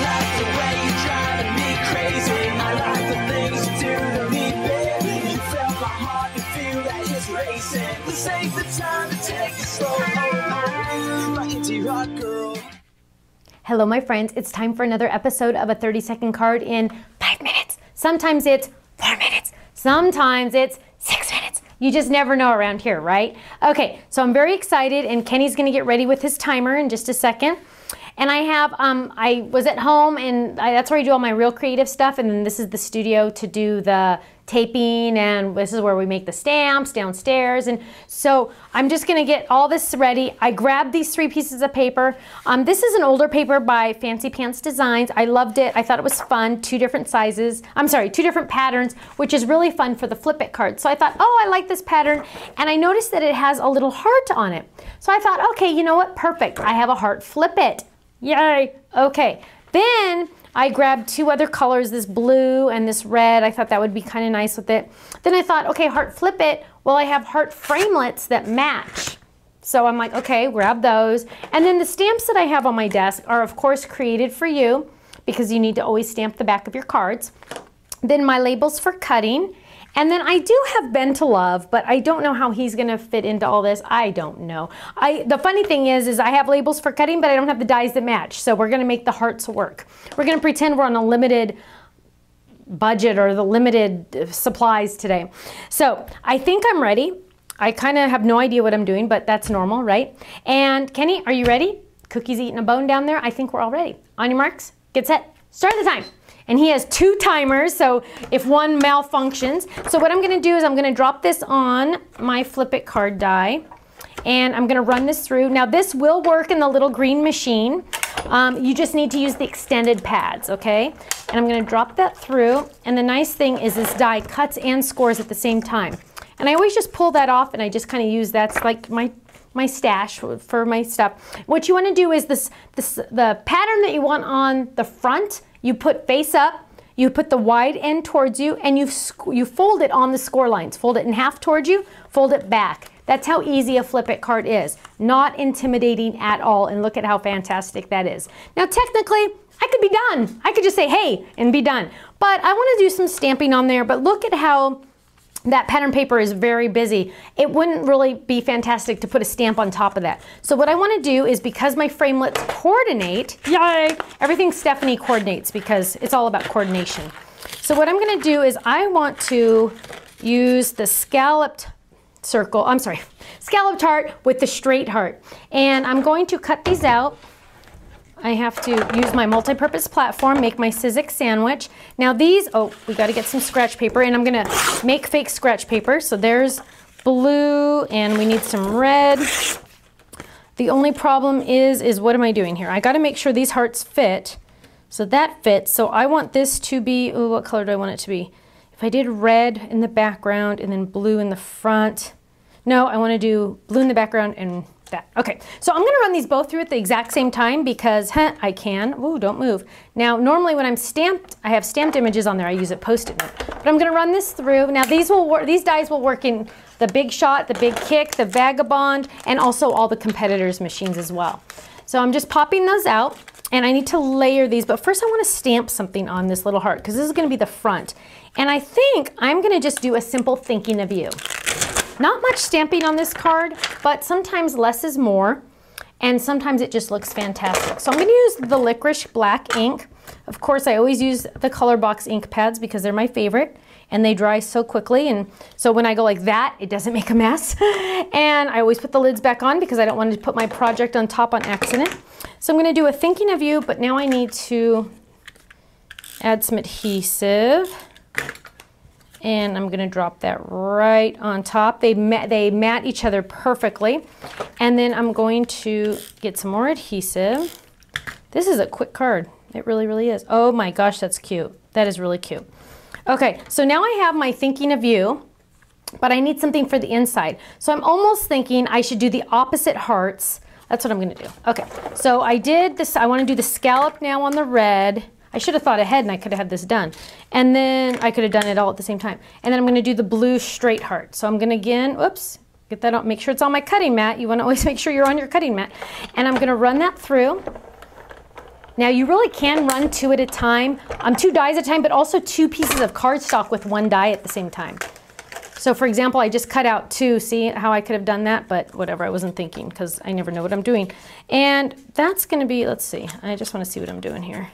like the way you're driving me crazy. I like the things you do to me, baby. You feel my heart, you feel that it's racing. This ain't the time to take it slow. My indie rock girl. Hello, my friends. It's time for another episode of a 30-second card in 5 minutes. Sometimes it's 4 minutes. Sometimes it's 6 minutes. You just never know around here, right? Okay, so I'm very excited, and Kenny's gonna get ready with his timer in just a second. And I have, I was at home, and that's where I do all my real creative stuff, and then this is the studio to do the taping, and this is where we make the stamps downstairs. And so I'm just gonna get all this ready. I grabbed these 3 pieces of paper. This is an older paper by Fancy Pants Designs. I loved it. I thought it was fun. 2 different sizes. I'm sorry, 2 different patterns, which is really fun for the flip it card. So I thought, oh, I like this pattern. And I noticed that it has a little heart on it. So I thought, okay, you know what? Perfect. I have a heart. Flip it. Yay. Okay. Then I grabbed 2 other colors, this blue and this red. I thought that would be kind of nice with it. Then I thought, okay, heart flip it. Well, I have heart framelets that match. So I'm like, okay, grab those. And then the stamps that I have on my desk are, of course, created for you because you need to always stamp the back of your cards. Then my labels for cutting. And then I do have Ben to Love, but I don't know how he's gonna fit into all this. I don't know. The funny thing is I have labels for cutting, but I don't have the dies that match. So we're gonna make the hearts work. We're gonna pretend we're on a limited budget or the limited supplies today. So I think I'm ready. I kind of have no idea what I'm doing, but that's normal, right? And Kenny, are you ready? Cookie's eating a bone down there. I think we're all ready. On your marks, get set, start the time. And he has 2 timers, so if one malfunctions. So what I'm gonna do is I'm gonna drop this on my flip it card die, and I'm gonna run this through. Now this will work in the little green machine. You just need to use the extended pads, okay? And I'm gonna drop that through, and the nice thing is this die cuts and scores at the same time. And I always just pull that off, and I just kind of use that's like my stash for my stuff. What you wanna do is the pattern that you want on the front, you put face up, you put the wide end towards you, and you fold it on the score lines. Fold it in half towards you, fold it back. That's how easy a flip it card is. Not intimidating at all, and look at how fantastic that is. Now technically, I could be done. I could just say, hey, and be done. But I wanna do some stamping on there, but look at how that pattern paper is very busy. It wouldn't really be fantastic to put a stamp on top of that. So what I want to do is, because my framelets coordinate, yay, everything Stephanie coordinates because it's all about coordination. So what I'm going to do is I want to use the scalloped heart with the straight heart. And I'm going to cut these out. I have to use my multi-purpose platform, make my Sizzix sandwich. Now these, oh, we got to get some scratch paper, and I'm gonna make fake scratch paper. So there's blue, and we need some red. The only problem is what am I doing here? I got to make sure these hearts fit. So that fits. So I want this to be, oh, what color do I want it to be? If I did red in the background and then blue in the front. No, I want to do blue in the background and that. Okay, so I'm gonna run these both through at the exact same time because I can. Ooh, don't move. Now, normally when I have stamped images on there, I use a Post-it note. But I'm gonna run this through. Now these dies will work in the Big Shot, the Big Kick, the Vagabond, and also all the competitors' machines as well. So I'm just popping those out, and I need to layer these, but first I wanna stamp something on this little heart because this is gonna be the front. And I think I'm gonna just do a simple thinking of you. Not much stamping on this card, but sometimes less is more, and sometimes it just looks fantastic. So I'm going to use the licorice black ink. Of course, I always use the Color Box ink pads because they're my favorite, and they dry so quickly, and so when I go like that, it doesn't make a mess. And I always put the lids back on because I don't want to put my project on top on accident. So I'm going to do a thinking of you, but now I need to add some adhesive. And I'm gonna drop that right on top. They mat each other perfectly. And then I'm going to get some more adhesive. This is a quick card. It really, really is. Oh my gosh, that's cute. That is really cute. Okay, so now I have my thinking of you, but I need something for the inside. So I'm almost thinking I should do the opposite hearts. That's what I'm gonna do. Okay, so I did this, I wanna do the scallop now on the red. I should have thought ahead and I could have had this done. And then I could have done it all at the same time. And then I'm gonna do the blue straight heart. So I'm gonna again, oops, get that on, make sure it's on my cutting mat. You wanna always make sure you're on your cutting mat. And I'm gonna run that through. Now you really can run 2 at a time, 2 dies at a time, but also 2 pieces of cardstock with 1 die at the same time. So for example, I just cut out 2. See how I could have done that, but whatever, I wasn't thinking because I never know what I'm doing. And that's gonna be, let's see, I just wanna see what I'm doing here.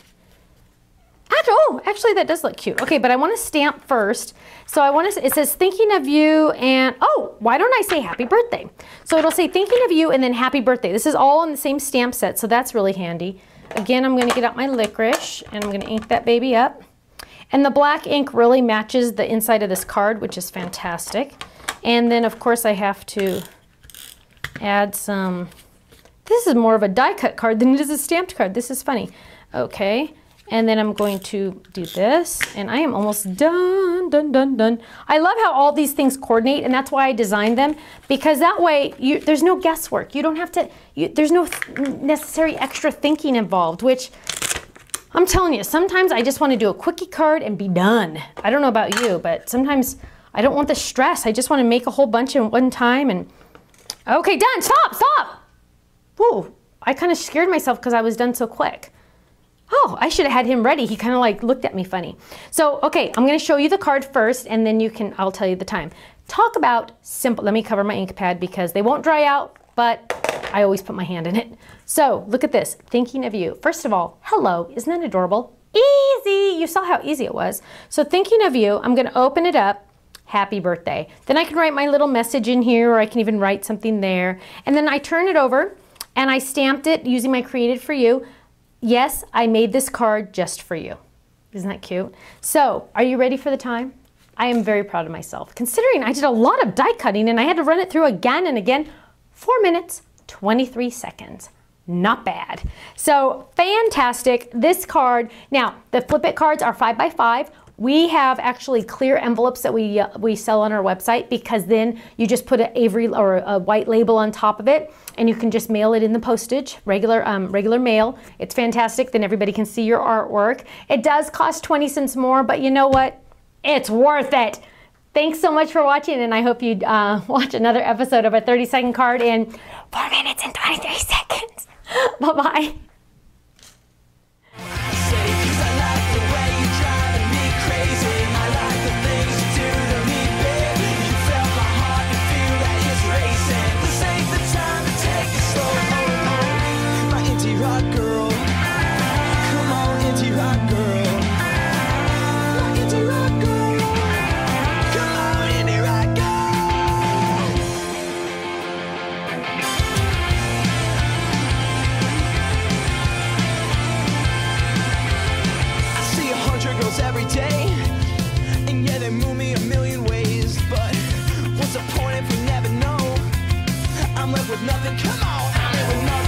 Oh, actually that does look cute. Okay, but I wanna stamp first. So I wanna, it says thinking of you and, oh, why don't I say happy birthday? So it'll say thinking of you and then happy birthday. This is all on the same stamp set, so that's really handy. Again, I'm gonna get out my licorice and I'm gonna ink that baby up. And the black ink really matches the inside of this card, which is fantastic. And then of course I have to add some, this is more of a die cut card than it is a stamped card. This is funny. Okay, and then I'm going to do this and I am almost done, done. I love how all these things coordinate, and that's why I designed them, because that way there's no guesswork. You don't have to, there's no necessary extra thinking involved, which I'm telling you, sometimes I just want to do a quickie card and be done. I don't know about you, but sometimes I don't want the stress. I just want to make a whole bunch in one time and, okay, done, stop. Whoa, I kind of scared myself because I was done so quick. Oh, I should have had him ready. He kind of like looked at me funny. So, okay, I'm going to show you the card first and then I'll tell you the time. Talk about simple, let me cover my ink pad because they won't dry out, but I always put my hand in it. So look at this, thinking of you. First of all, hello, isn't that adorable? Easy, you saw how easy it was. So thinking of you, I'm gonna open it up, happy birthday. Then I can write my little message in here, or I can even write something there. And then I turn it over and I stamped it using my Created for You. Yes, I made this card just for you. Isn't that cute? So are you ready for the time? I am very proud of myself, considering I did a lot of die cutting and I had to run it through again and again. 4 minutes, 23 seconds. Not bad. So fantastic. This card, now the Flip It cards are 5 by 5. We have actually clear envelopes that we sell on our website, because then you just put an Avery or a white label on top of it and you can just mail it in the postage, regular mail. It's fantastic. Then everybody can see your artwork. It does cost 20 cents more, but you know what? It's worth it. Thanks so much for watching, and I hope you watch another episode of a 30-second card in 4 minutes and 23 seconds. Bye-bye. Every day, and yeah, they move me a million ways, but what's the point if we never know? I'm left with nothing. Come on, I'm left with nothing.